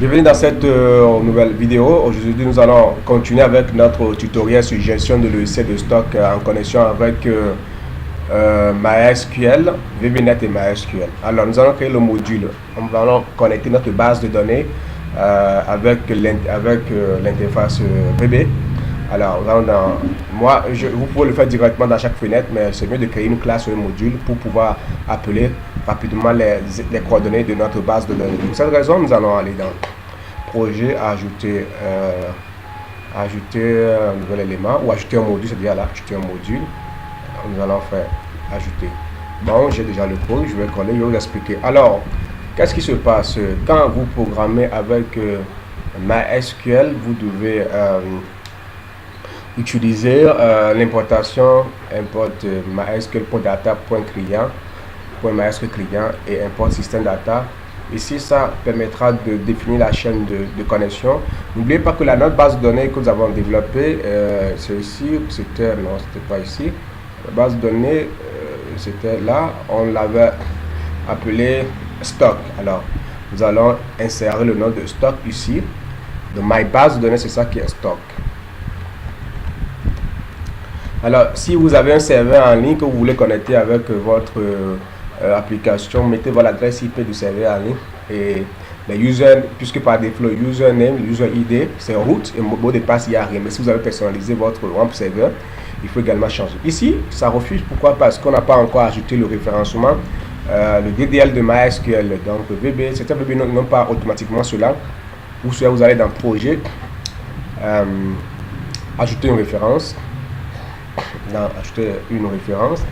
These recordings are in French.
Bienvenue dans cette nouvelle vidéo. Aujourd'hui, nous allons continuer avec notre tutoriel sur gestion de logiciels de stock en connexion avec MySQL, VBNet et MySQL. Alors, nous allons créer le module. Nous allons connecter notre base de données avec l'interface VB. Alors, vous pouvez le faire directement dans chaque fenêtre, mais c'est mieux de créer une classe ou un module pour pouvoir appeler rapidement les coordonnées de notre base de données. Pour cette raison, nous allons aller dans projet, ajouter un nouvel élément ou ajouter un module, c'est-à-dire là, ajouter un module. Nous allons faire ajouter. Bon, j'ai déjà le code, je vais coller, je vais vous expliquer. Alors, qu'est-ce qui se passe quand vous programmez avec MySQL? Vous devez utiliser l'importation import mysql.data.client et import système data. Ici, ça permettra de définir la chaîne de connexion. N'oubliez pas que notre base de données que nous avons développée, c'est ici, c'était pas ici. La base de données, c'était là, on l'avait appelé stock. Alors, nous allons insérer le nom de stock ici. Donc, my base de données, c'est ça qui est stock. Alors, si vous avez un serveur en ligne que vous voulez connecter avec votre application, mettez votre adresse IP du serveur en ligne et les users, puisque par défaut, le username, le user ID, c'est root et mot de passe, il n'y a rien. Mais si vous avez personnalisé votre WAMP serveur, il faut également changer. Ici, ça refuse. Pourquoi? Parce qu'on n'a pas encore ajouté le référencement, le DDL de MySQL. Donc, VB, certains VB n'ont pas automatiquement cela. Ou soit vous allez dans projet, ajouter une référence. Ajouter une référence.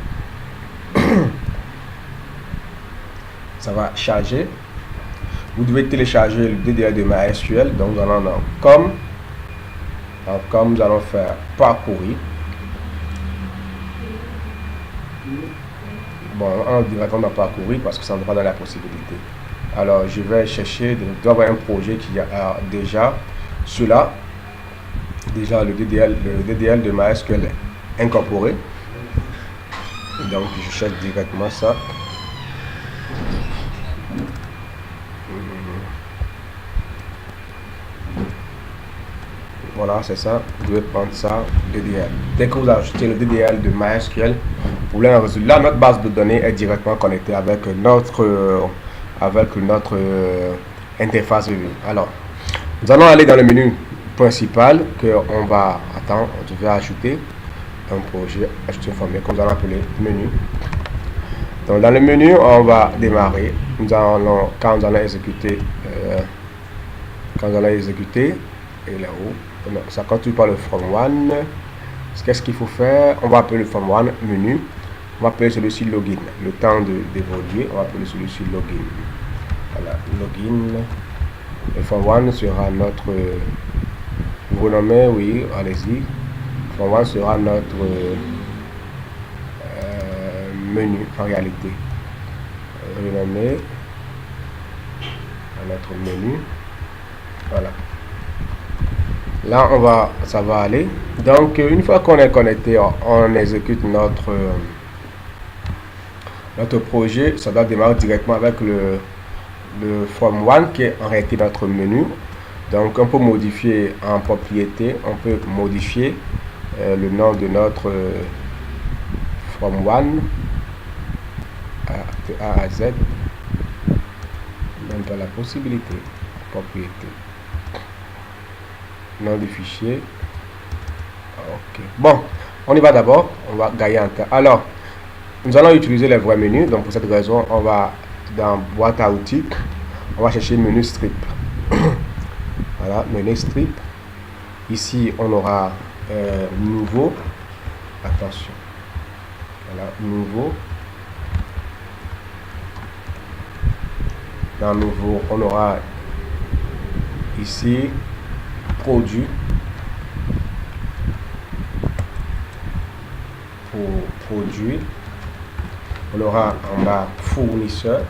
Ça va charger. Vous devez télécharger le DDL de MySQL. Donc, nous allons dans comme nous allons faire parcourir. Bon, on dirait qu'on a parcouru parce que ça ne va pas dans la possibilité. Alors, je vais chercher, il doit y avoir un projet qui a déjà cela. Déjà, le DDL de MySQL incorporé. Donc, je cherche directement ça. Voilà, c'est ça. Vous devez prendre ça, DDL. Dès que vous ajoutez le DDL de MySQL, vous voulez un résultat. Là, notre base de données est directement connectée avec notre interface VB. Alors, nous allons aller dans le menu principal que on va attendre. Je vais ajouter un projet, ajouter un formulaire que nous allons appeler menu. Donc, dans le menu, on va démarrer. Quand nous allons exécuter, et là-haut, ça continue par le from one. Qu'est-ce qu'il faut faire? On va appeler le from one menu. On va appeler celui-ci login. Le temps d'évoluer, on va appeler celui-ci login. Voilà, login. Le from one sera notre. Vous renommez, oui, allez-y. From one sera notre menu en réalité. Renommer à notre menu. Voilà. Là, ça va aller. Donc, une fois qu'on est connecté, on exécute notre projet. Ça doit démarrer directement avec le from one qui est en réalité notre menu. Donc, on peut modifier en propriété, on peut modifier le nom de notre from one de A à Z. Même pas la possibilité. Propriété. Nom du fichier. Ok. Bon, on y va d'abord. On va gagner un temps. Alors, nous allons utiliser les vrais menus. Donc, pour cette raison, on va dans boîte à outils. On va chercher menu strip. Voilà, menu strip. Ici, on aura nouveau. Attention. Voilà, nouveau. Dans nouveau, on aura ici produit. Pour produit, on aura en bas fournisseur.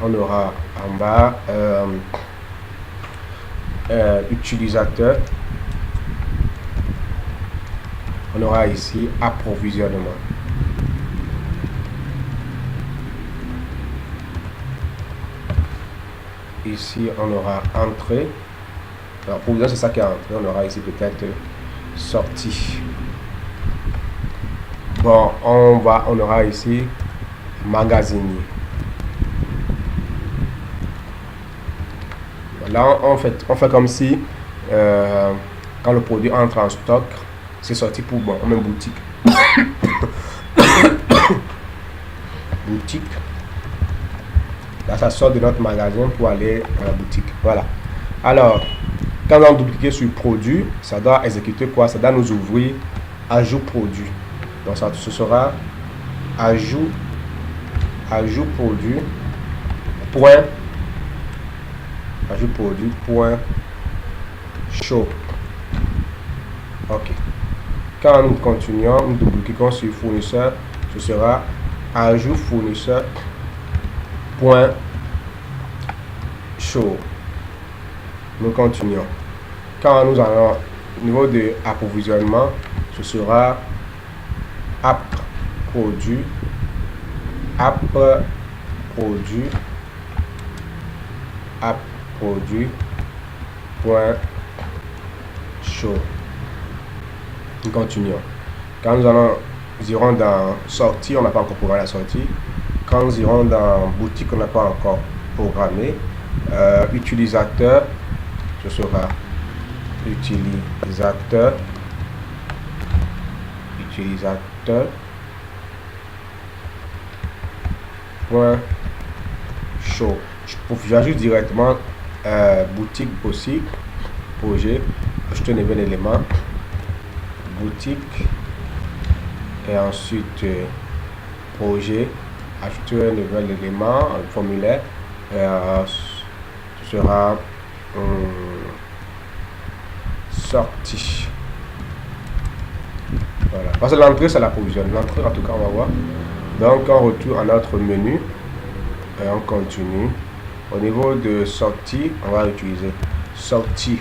On aura en bas utilisateur. On aura ici approvisionnement. ici on aura entrée. Alors pour vous c'est ça qui est entré. On aura ici peut-être sortie. Bon, on aura ici magasinier. Là on fait comme si quand le produit entre en stock, c'est sorti pour bon, même boutique. Boutique. Là, ça sort de notre magasin pour aller à la boutique. Voilà. Alors, quand on duplique sur produit, ça doit exécuter quoi? Ça doit nous ouvrir ajout produit. Donc, ça, ce sera ajout produit point ajout produit point show. Ok. Quand nous continuons, nous double-cliquons sur fournisseur, ce sera ajout fournisseur point show. Nous continuons. Quand nous allons au niveau de approvisionnement, ce sera app produit point show. Nous continuons. Quand nous irons dans sortie, on n'a pas encore programmé la sortie. Quand nous irons dans boutique, on n'a pas encore programmé. Utilisateur, ce sera utilisateur point show. J'ajoute directement boutique aussi, projet, ajouter un nouvel élément, boutique, et ensuite projet, ajouter un nouvel élément, un formulaire, ce sera sortie. Voilà, parce que l'entrée c'est l'approvisionnement. L'entrée en tout cas on va voir. Donc on retourne à notre menu et on continue. Au niveau de sortie, on va utiliser sortir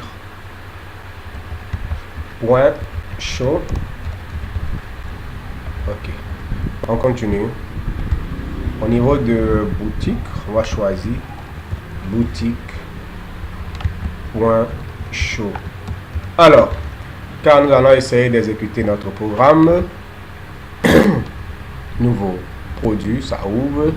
point show. Ok, on continue. Au niveau de boutique, on va choisir boutique point show. Alors, quand nous allons essayer d'exécuter notre programme, nouveau produit, ça ouvre,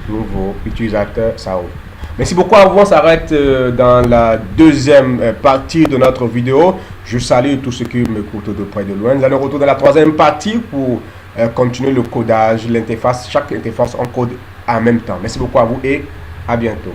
nouveau utilisateur, ça ouvre. Merci beaucoup à vous, on s'arrête dans la deuxième partie de notre vidéo. Je salue tous ceux qui m'écoutent de près de loin. Nous allons retourner dans la troisième partie pour continuer le codage, l'interface. Chaque interface on code en même temps. Merci beaucoup à vous et à bientôt.